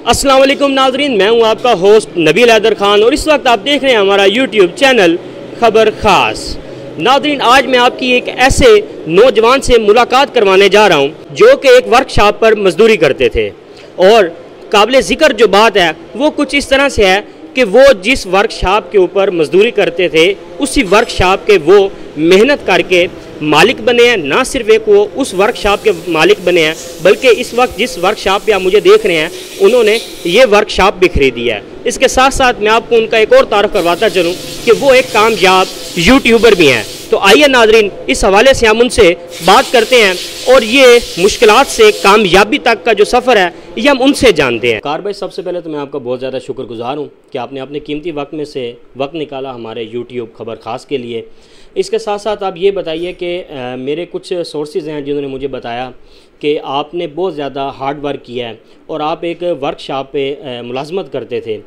अस्सलाम वालेकुम नाजरीन, मैं हूं आपका होस्ट नबील हैदर खान और इस वक्त आप देख रहे हैं हमारा यूट्यूब चैनल खबर ख़ास। नाजरीन, आज मैं आपकी एक ऐसे नौजवान से मुलाकात करवाने जा रहा हूं जो कि एक वर्कशॉप पर मजदूरी करते थे और काबिल ज़िक्र जो बात है वो कुछ इस तरह से है कि वो जिस वर्कशॉप के ऊपर मजदूरी करते थे उसी वर्कशॉप के वो मेहनत करके मालिक बने हैं। ना सिर्फ एक वो उस वर्कशॉप के मालिक बने हैं बल्कि इस वक्त जिस वर्कशॉप पे आप मुझे देख रहे हैं उन्होंने ये वर्कशॉप भी खरीदी है। इसके साथ साथ मैं आपको उनका एक और तारुफ करवाता चलूँ कि वो एक कामयाब यूट्यूबर भी हैं। तो आइए नाजरीन, इस हवाले से हम उनसे बात करते हैं और ये मुश्किलात से कामयाबी तक का जो सफ़र है ये हम उनसे जानते हैं। कार भाई, सबसे पहले तो मैं आपका बहुत ज़्यादा शुक्रगुजार हूँ कि आपने अपने कीमती वक्त में से वक्त निकाला हमारे यूट्यूब खबर ख़ास के लिए। इसके साथ साथ आप ये बताइए कि मेरे कुछ सोर्सेज हैं जिन्होंने मुझे बताया कि आपने बहुत ज़्यादा हार्ड वर्क किया है और आप एक वर्कशॉप पे मुलाजमत करते थे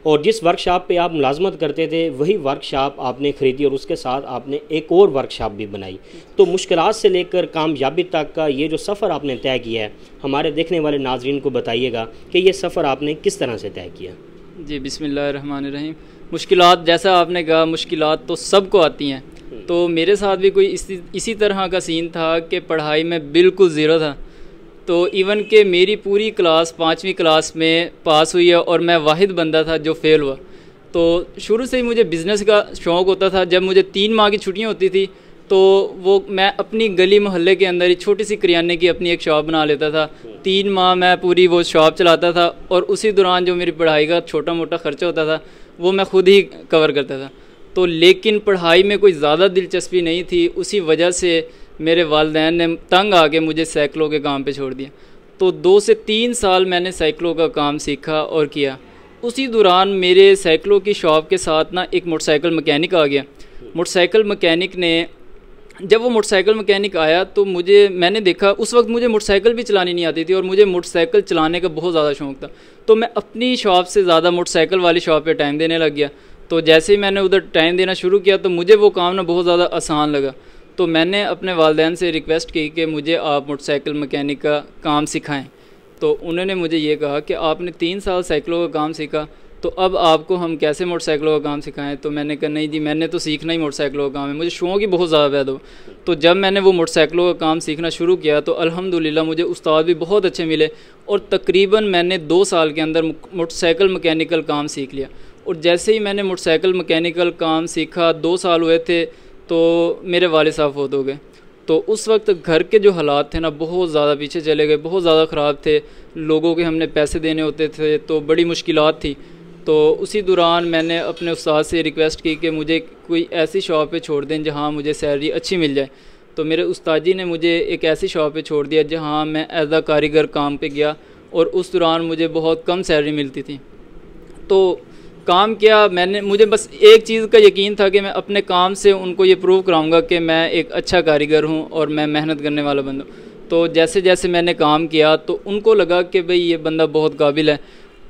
और जिस वर्कशॉप पे आप मुलाजमत करते थे वही वर्कशॉप आपने ख़रीदी और उसके साथ आपने एक और वर्कशॉप भी बनाई। तो मुश्किलात से लेकर कामयाबी तक का ये जो सफ़र आपने तय किया है हमारे देखने वाले नाजरीन को बताइएगा कि ये सफ़र आपने किस तरह से तय किया। जी, बिस्मिल्लाहिर्रहमानिर्रहीम। मुश्किलात, जैसा आपने कहा, मुश्किलात तो सबको आती हैं। तो मेरे साथ भी कोई इसी तरह का सीन था कि पढ़ाई में बिल्कुल ज़ीरो था। तो इवन कि मेरी पूरी क्लास 5वीं क्लास में पास हुई है और मैं वाहिद बंदा था जो फेल हुआ। तो शुरू से ही मुझे बिज़नेस का शौक़ होता था। जब मुझे 3 माह की छुट्टियां होती थी तो वो मैं अपनी गली मोहल्ले के अंदर ही छोटी सी करियाने की अपनी एक शॉप बना लेता था। 3 माह मैं पूरी वो शॉप चलाता था और उसी दौरान जो मेरी पढ़ाई का छोटा मोटा ख़र्चा होता था वो मैं ख़ुद ही कवर करता था। तो लेकिन पढ़ाई में कोई ज़्यादा दिलचस्पी नहीं थी। उसी वजह से मेरे वालिदैन ने तंग आके मुझे साइकिलों के काम पे छोड़ दिया। तो 2 से 3 साल मैंने साइकिलों का काम सीखा और किया। उसी दौरान मेरे साइकिलों की शॉप के साथ ना एक मोटरसाइकिल मैकेनिक आ गया। मोटरसाइकिल मैकेनिक ने, जब वो मोटरसाइकिल मैकेनिक आया तो मैंने देखा, उस वक्त मुझे मोटरसाइकिल भी चलानी नहीं आती थी और मुझे मोटरसाइकिल चलाने का बहुत ज़्यादा शौक़ था। तो मैं अपनी शॉप से ज़्यादा मोटरसाइकिल वाली शॉप पे टाइम देने लग गया। तो जैसे ही मैंने उधर टाइम देना शुरू किया तो मुझे वो काम ना बहुत ज़्यादा आसान लगा। तो मैंने अपने वालिदैन से रिक्वेस्ट की कि मुझे आप मोटरसाइकिल मैकेनिक का काम सिखाएं। तो उन्होंने मुझे ये कहा कि आपने 3 साल साइकिलों का काम सीखा तो अब आपको हम कैसे मोटरसाइकिलों का काम सिखाएं। तो मैंने कहा नहीं जी, मैंने तो सीखना ही मोटरसाइकिलों का काम है, मुझे शौक़ ही बहुत ज़्यादा पैदा हुआ। तो जब मैंने वो मोटरसाइकिलों का काम सीखना शुरू किया तो अल्हम्दुलिल्लाह मुझे उस्ताद भी बहुत अच्छे मिले और तकरीबन मैंने 2 साल के अंदर मोटरसाइकिल मैकेनिकल काम सीख लिया। और जैसे ही मैंने मोटरसाइकिल मैकेनिकल काम सीखा, 2 साल हुए थे तो मेरे वालिद साहब फौत हो गए। तो उस वक्त घर के जो हालात थे ना बहुत ज़्यादा पीछे चले गए, बहुत ज़्यादा ख़राब थे। लोगों के हमने पैसे देने होते थे तो बड़ी मुश्किलात थी। तो उसी दौरान मैंने अपने उस्ताद से रिक्वेस्ट की कि मुझे कोई ऐसी शॉप पे छोड़ दें जहाँ मुझे सैलरी अच्छी मिल जाए। तो मेरे उस्ताद जी ने मुझे एक ऐसी शॉप पे छोड़ दिया जहाँ मैं एज आ कारीगर काम पे गया और उस दौरान मुझे बहुत कम सैलरी मिलती थी। तो काम किया मैंने, मुझे बस एक चीज़ का यकीन था कि मैं अपने काम से उनको ये प्रूव कराऊंगा कि मैं एक अच्छा कारीगर हूँ और मैं मेहनत करने वाला बंदा हूँ। तो जैसे जैसे मैंने काम किया तो उनको लगा कि भाई ये बंदा बहुत काबिल है।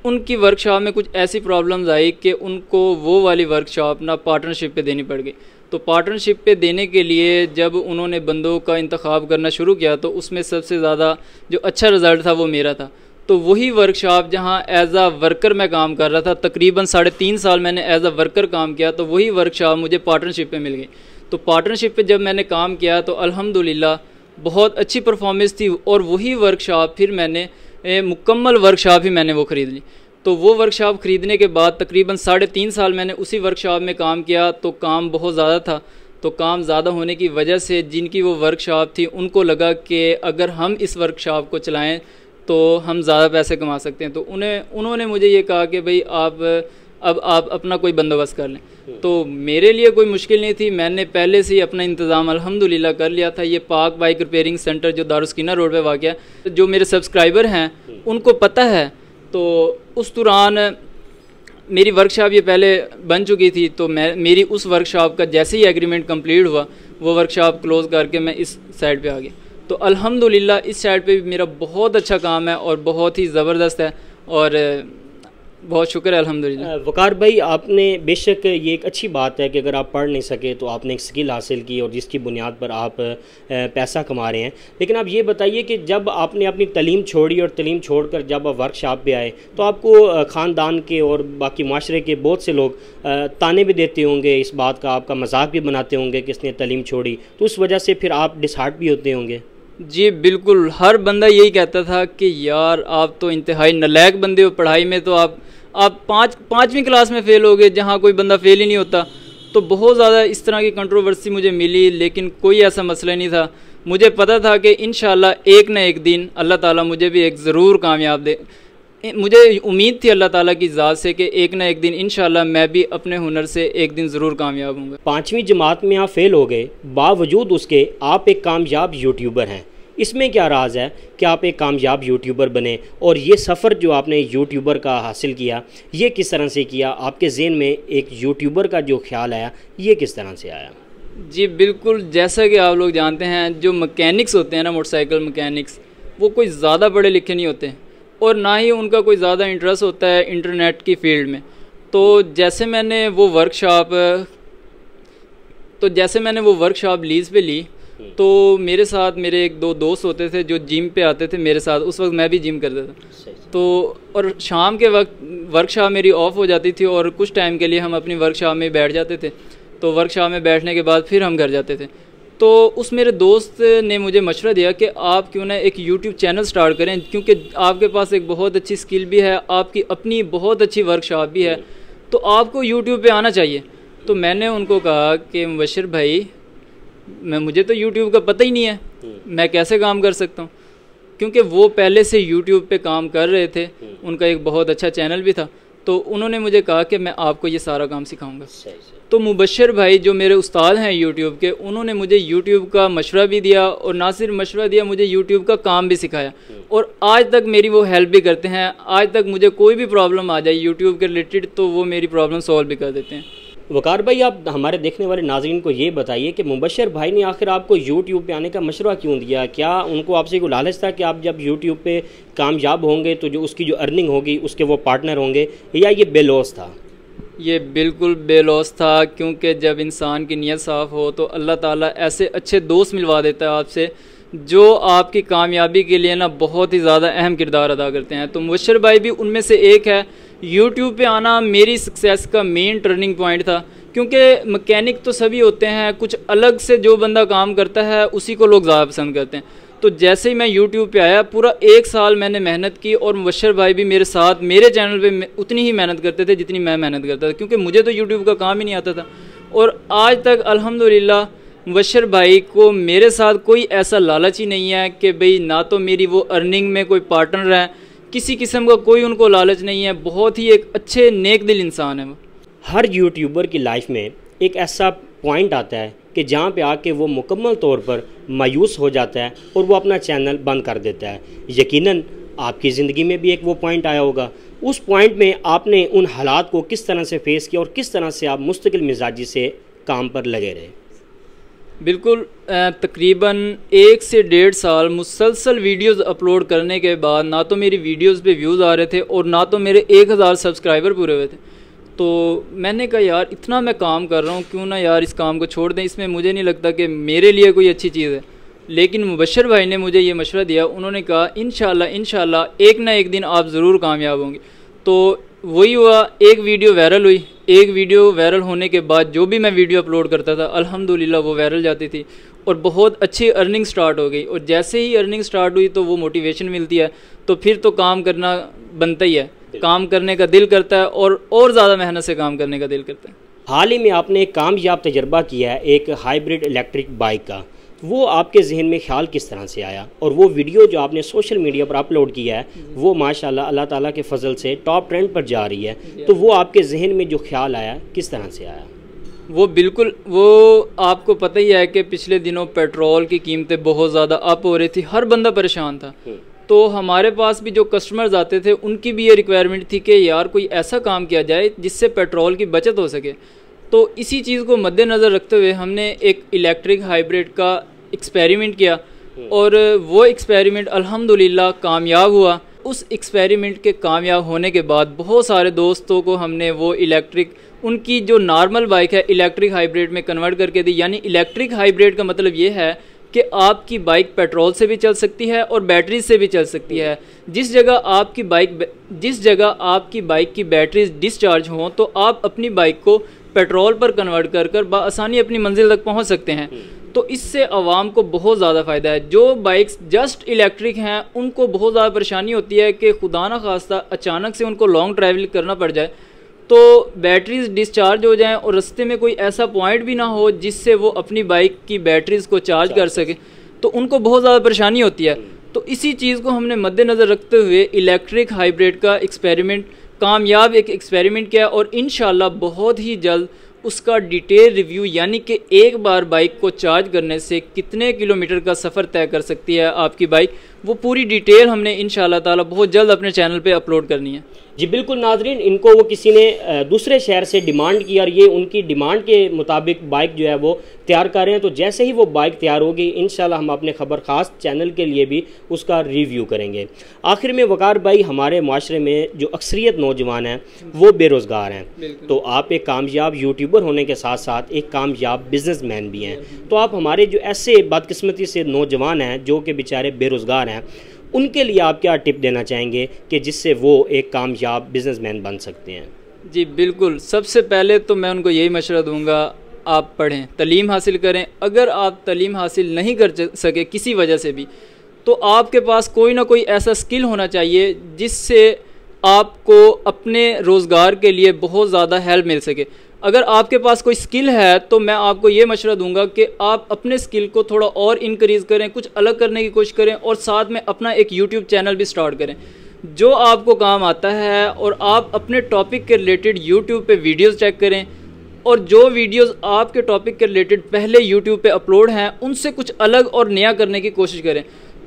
उनकी वर्कशॉप में कुछ ऐसी प्रॉब्लम्स आई कि उनको वो वाली वर्कशॉप ना पार्टनरशिप पे देनी पड़ गई। तो पार्टनरशिप पे देने के लिए जब उन्होंने बंदों का इंतखाब करना शुरू किया तो उसमें सबसे ज़्यादा जो अच्छा रिज़ल्ट था वो मेरा था। तो वही वर्कशॉप जहाँ एज आ वर्कर मैं काम कर रहा था, तकरीबन 3.5 साल मैंने एज आ वर्कर काम किया, तो वही वर्कशॉप मुझे पार्टनरशिप पे मिल गई। तो पार्टनरशिप पे जब मैंने काम किया तो अल्हम्दुलिल्लाह बहुत अच्छी परफॉर्मेंस थी और वही वर्कशॉप फिर मैंने मुकम्मल वर्कशॉप ही मैंने वो ख़रीद ली। तो वो वर्कशॉप ख़रीदने के बाद तकरीबन 3.5 साल मैंने उसी वर्कशॉप में काम किया। तो काम बहुत ज़्यादा था। तो काम ज़्यादा होने की वजह से जिनकी वो वर्कशॉप थी उनको लगा कि अगर हम इस वर्कशॉप को चलाएं तो हम ज़्यादा पैसे कमा सकते हैं। तो उन्होंने मुझे ये कहा कि भाई आप अपना कोई बंदोबस्त कर लें। तो मेरे लिए कोई मुश्किल नहीं थी, मैंने पहले से ही अपना इंतज़ाम अल्हम्दुलिल्लाह कर लिया था। ये पाक बाइक रिपेयरिंग सेंटर जो दारुस्कीना रोड पे वाक़ है, जो मेरे सब्सक्राइबर हैं उनको पता है। तो उस दौरान मेरी वर्कशॉप ये पहले बन चुकी थी। तो मेरी उस वर्कशॉप का जैसे ही एग्रीमेंट कंप्लीट हुआ वो वर्कशॉप क्लोज़ करके मैं इस साइड पे आ गया। तो अल्हम्दुलिल्लाह इस साइड पे भी मेरा बहुत अच्छा काम है और बहुत ही ज़बरदस्त है। और बहुत शुक्र है अल्हम्दुलिल्लाह। वकार भाई, आपने बेशक ये एक अच्छी बात है कि अगर आप पढ़ नहीं सके तो आपने एक स्किल हासिल की और जिसकी बुनियाद पर आप पैसा कमा रहे हैं। लेकिन आप ये बताइए कि जब आपने अपनी तालीम छोड़ी और तालीम छोड़कर जब आप वर्कशॉप पे आए तो आपको ख़ानदान के और बाकी माशरे के बहुत से लोग ताने भी देते होंगे, इस बात का आपका मजाक भी बनाते होंगे कि इसने तालीम छोड़ी, तो उस वजह से फिर आप डिसहार्ट भी होते होंगे। जी बिल्कुल, हर बंदा यही कहता था कि यार आप तो इंतहाई नालायक बंदे हो, पढ़ाई में तो आप पाँचवीं क्लास में फ़ेल हो गए, जहाँ कोई बंदा फ़ेल ही नहीं होता। तो बहुत ज़्यादा इस तरह की कंट्रोवर्सी मुझे मिली, लेकिन कोई ऐसा मसला नहीं था। मुझे पता था कि इंशाल्लाह एक ना एक दिन अल्लाह ताला मुझे भी एक ज़रूर कामयाब दे। मुझे उम्मीद थी अल्लाह ताला की ज़ात से कि एक ना एक दिन इंशाल्लाह मैं भी अपने हुनर से एक दिन ज़रूर कामयाब हूँगा। 5वीं जमात में आप फ़ेल हो गए, बावजूद उसके आप एक कामयाब यूट्यूबर हैं। इसमें क्या राज है कि आप एक कामयाब यूट्यूबर बने, और ये सफ़र जो आपने यूट्यूबर का हासिल किया ये किस तरह से किया? आपके ज़हन में एक यूट्यूबर का जो ख्याल आया ये किस तरह से आया? जी बिल्कुल, जैसा कि आप लोग जानते हैं जो मैकेनिक्स होते हैं ना, मोटरसाइकिल मैकेनिक्स, वो कोई ज़्यादा पढ़े लिखे नहीं होते और ना ही उनका कोई ज़्यादा इंटरेस्ट होता है इंटरनेट की फील्ड में। तो जैसे मैंने वो वर्कशॉप लीज़ पे ली, तो मेरे साथ मेरे एक दो दोस्त होते थे जो जिम पे आते थे मेरे साथ। उस वक्त मैं भी जिम करता था। तो और शाम के वक्त वर्कशॉप मेरी ऑफ हो जाती थी और कुछ टाइम के लिए हम अपनी वर्कशॉप में बैठ जाते थे। तो वर्कशॉप में बैठने के बाद फिर हम घर जाते थे। तो उस मेरे दोस्त ने मुझे मशवरा दिया कि आप क्यों ना एक यूट्यूब चैनल स्टार्ट करें, क्योंकि आपके पास एक बहुत अच्छी स्किल भी है, आपकी अपनी बहुत अच्छी वर्कशॉप भी है, तो आपको यूट्यूब पे आना चाहिए। तो मैंने उनको कहा कि मुबशर भाई, मुझे तो यूट्यूब का पता ही नहीं है, मैं कैसे काम कर सकता हूँ, क्योंकि वो पहले से यूट्यूब पे काम कर रहे थे, उनका एक बहुत अच्छा चैनल भी था। तो उन्होंने मुझे कहा कि मैं आपको ये सारा काम सिखाऊंगा। तो मुबशर भाई जो मेरे उस्ताद हैं यूट्यूब के, उन्होंने मुझे यूट्यूब का मशवरा भी दिया और ना सिर्फ मशवरा दिया, मुझे यूट्यूब का काम भी सिखाया और आज तक मेरी वो हेल्प भी करते हैं। आज तक मुझे कोई भी प्रॉब्लम आ जाए यूट्यूब के रिलेटेड तो वो मेरी प्रॉब्लम सॉल्व भी कर देते हैं। वकार भाई, आप हमारे देखने वाले नाज़रीन को ये बताइए कि मुबशर भाई ने आखिर आपको यूट्यूब पे आने का मशवरा क्यों दिया? क्या उनको आपसे कोई लालच था कि आप जब यूट्यूब पे कामयाब होंगे तो जो उसकी जो अर्निंग होगी उसके वो पार्टनर होंगे, या ये बेलौस था? ये बिल्कुल बेलौस था, क्योंकि जब इंसान की नीयत साफ़ हो तो अल्लाह ताला ऐसे अच्छे दोस्त मिलवा देता है आपसे जो आपकी कामयाबी के लिए ना बहुत ही ज़्यादा अहम किरदार अदा करते हैं। तो मुबशर भाई भी उनमें से एक है। यूट्यूब पे आना मेरी सक्सेस का मेन टर्निंग पॉइंट था, क्योंकि मैकेनिक तो सभी होते हैं, कुछ अलग से जो बंदा काम करता है उसी को लोग ज़्यादा पसंद करते हैं। तो जैसे ही मैं यूट्यूब पे आया, पूरा 1 साल मैंने मेहनत की और मुबशर भाई भी मेरे साथ मेरे चैनल पे उतनी ही मेहनत करते थे जितनी मैं मेहनत करता था, क्योंकि मुझे तो यूट्यूब का काम ही नहीं आता था। और आज तक अल्हम्दुलिल्लाह मुबशर भाई को मेरे साथ कोई ऐसा लालच ही नहीं है कि भाई ना तो मेरी वो अर्निंग में कोई पार्टनर है, किसी किस्म का कोई उनको लालच नहीं है। बहुत ही एक अच्छे नेक दिल इंसान है वो। हर यूट्यूबर की लाइफ में एक ऐसा पॉइंट आता है कि जहाँ पे आके वो मुकम्मल तौर पर मायूस हो जाता है और वो अपना चैनल बंद कर देता है। यकीनन आपकी ज़िंदगी में भी एक वो पॉइंट आया होगा। उस पॉइंट में आपने उन हालात को किस तरह से फेस किया और किस तरह से आप मुस्तकिल मिजाजी से काम पर लगे रहे? बिल्कुल, तकरीबन 1 से 1.5 साल मुसलसल वीडियोस अपलोड करने के बाद ना तो मेरी वीडियोस पे व्यूज़ आ रहे थे और ना तो मेरे 1000 सब्सक्राइबर पूरे हुए थे। तो मैंने कहा यार इतना मैं काम कर रहा हूँ, क्यों ना यार इस काम को छोड़ दें, इसमें मुझे नहीं लगता कि मेरे लिए कोई अच्छी चीज़ है। लेकिन मुबशर भाई ने मुझे ये मशवरा दिया, उन्होंने कहा इंशाल्लाह एक ना एक दिन आप ज़रूर कामयाब होंगे। तो वही हुआ, एक वीडियो वायरल हुई। एक वीडियो वायरल होने के बाद जो भी मैं वीडियो अपलोड करता था अल्हम्दुलिल्लाह वो वायरल जाती थी और बहुत अच्छी अर्निंग स्टार्ट हो गई। और जैसे ही अर्निंग स्टार्ट हुई तो वो मोटिवेशन मिलती है, तो फिर तो काम करना बनता ही है, काम करने का दिल करता है और ज़्यादा मेहनत से काम करने का दिल करता है। हाल ही में आपने एक कामयाब तजर्बा किया है एक हाइब्रिड इलेक्ट्रिक बाइक का, वो आपके जहन में ख्याल किस तरह से आया? और वो वीडियो जो आपने सोशल मीडिया पर अपलोड किया है वो माशाल्लाह अल्लाह ताला के फजल से टॉप ट्रेंड पर जा रही है, तो वो आपके जहन में जो ख्याल आया किस तरह से आया? वो बिल्कुल, वो आपको पता ही है कि पिछले दिनों पेट्रोल की कीमतें बहुत ज़्यादा अप हो रही थी, हर बंदा परेशान था। तो हमारे पास भी जो कस्टमर्स आते थे उनकी भी ये रिक्वायरमेंट थी कि यार कोई ऐसा काम किया जाए जिससे पेट्रोल की बचत हो सके। तो इसी चीज़ को मद्देनज़र रखते हुए हमने एक इलेक्ट्रिक हाइब्रिड का एक्सपेरिमेंट किया और वो एक्सपेरिमेंट अल्हम्दुलिल्लाह कामयाब हुआ। उस एक्सपेरिमेंट के कामयाब होने के बाद बहुत सारे दोस्तों को हमने वो इलेक्ट्रिक, उनकी जो नॉर्मल बाइक है इलेक्ट्रिक हाइब्रिड में कन्वर्ट करके दी। यानी इलेक्ट्रिक हाइब्रिड का मतलब ये है कि आपकी बाइक पेट्रोल से भी चल सकती है और बैटरी से भी चल सकती है। जिस जगह आपकी बाइक की बैटरीज डिस्चार्ज हों तो आप अपनी बाइक को पेट्रोल पर कन्वर्ट कर बआसानी अपनी मंजिल तक पहुंच सकते हैं। तो इससे आवाम को बहुत ज़्यादा फ़ायदा है। जो बाइक्स जस्ट इलेक्ट्रिक हैं उनको बहुत ज़्यादा परेशानी होती है कि खुदा न खास्ता अचानक से उनको लॉन्ग ट्रैवल करना पड़ जाए तो बैटरीज डिस्चार्ज हो जाएं और रास्ते में कोई ऐसा पॉइंट भी ना हो जिससे वो अपनी बाइक की बैटरीज को चार्ज कर सके, तो उनको बहुत ज़्यादा परेशानी होती है। तो इसी चीज़ को हमने मद्देनज़र रखते हुए इलेक्ट्रिक हाइब्रिड का एक्सपेरिमेंट, कामयाब एक एक्सपेरिमेंट किया और इंशाल्लाह बहुत ही जल्द उसका डिटेल रिव्यू, यानी कि एक बार बाइक को चार्ज करने से कितने किलोमीटर का सफ़र तय कर सकती है आपकी बाइक, वो पूरी डिटेल हमने इंशाल्लाह ताला बहुत जल्द अपने चैनल पे अपलोड करनी है। जी बिल्कुल नाजरीन, इनको वो किसी ने दूसरे शहर से डिमांड की और ये उनकी डिमांड के मुताबिक बाइक जो है वो तैयार कर रहे हैं। तो जैसे ही वो बाइक तैयार होगी इंशाल्लाह हम अपने खबर ख़ास चैनल के लिए भी उसका रिव्यू करेंगे। आखिर में वकार भाई, हमारे माशरे में जो अक्सरियत नौजवान हैं वो बेरोज़गार हैं, तो आप एक कामयाब यूट्यूबर होने के साथ साथ एक कामयाब बिजनेसमैन भी हैं। तो आप हमारे जो ऐसे बदकिस्मती से नौजवान हैं जो कि बेचारे बेरोज़गार हैं, उनके लिए आप क्या टिप देना चाहेंगे कि जिससे वो एक कामयाब बिजनेसमैन बन सकते हैं? जी बिल्कुल, सबसे पहले तो मैं उनको यही मशवरा दूंगा, आप पढ़ें, तालीम हासिल करें। अगर आप तालीम हासिल नहीं कर सके किसी वजह से भी, तो आपके पास कोई ना कोई ऐसा स्किल होना चाहिए जिससे आपको अपने रोज़गार के लिए बहुत ज़्यादा हेल्प मिल सके। अगर आपके पास कोई स्किल है तो मैं आपको ये मशवरा दूंगा कि आप अपने स्किल को थोड़ा और इंक्रीज़ करें, कुछ अलग करने की कोशिश करें और साथ में अपना एक यूट्यूब चैनल भी स्टार्ट करें जो आपको काम आता है। और आप अपने टॉपिक के रिलेटेड यूट्यूब पे वीडियोस चेक करें और जो वीडियोस आपके टॉपिक के रिलेटेड पहले यूट्यूब पे अपलोड हैं उनसे कुछ अलग और नया करने की कोशिश करें।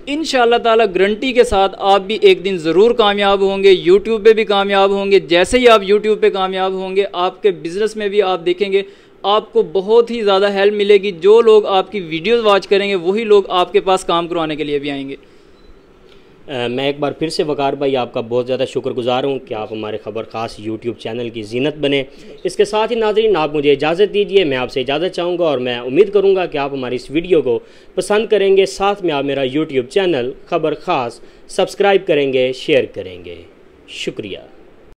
इंशाअल्लाह ताला गारंटी के साथ आप भी एक दिन ज़रूर कामयाब होंगे, यूट्यूब पे भी कामयाब होंगे। जैसे ही आप यूट्यूब पे कामयाब होंगे आपके बिज़नेस में भी आप देखेंगे आपको बहुत ही ज़्यादा हेल्प मिलेगी। जो लोग आपकी वीडियोस वॉच करेंगे वही लोग आपके पास काम करवाने के लिए भी आएंगे। मैं एक बार फिर से वकार भाई आपका बहुत ज़्यादा शुक्रगुजार हूँ कि आप हमारे खबर ख़ास यूट्यूब चैनल की ज़ीनत बने। इसके साथ ही नाज़रीन, आप मुझे इजाज़त दीजिए, मैं आपसे इजाज़त चाहूँगा और मैं उम्मीद करूँगा कि आप हमारी इस वीडियो को पसंद करेंगे। साथ में आप मेरा यूट्यूब चैनल खबर ख़ास सब्सक्राइब करेंगे, शेयर करेंगे। शुक्रिया।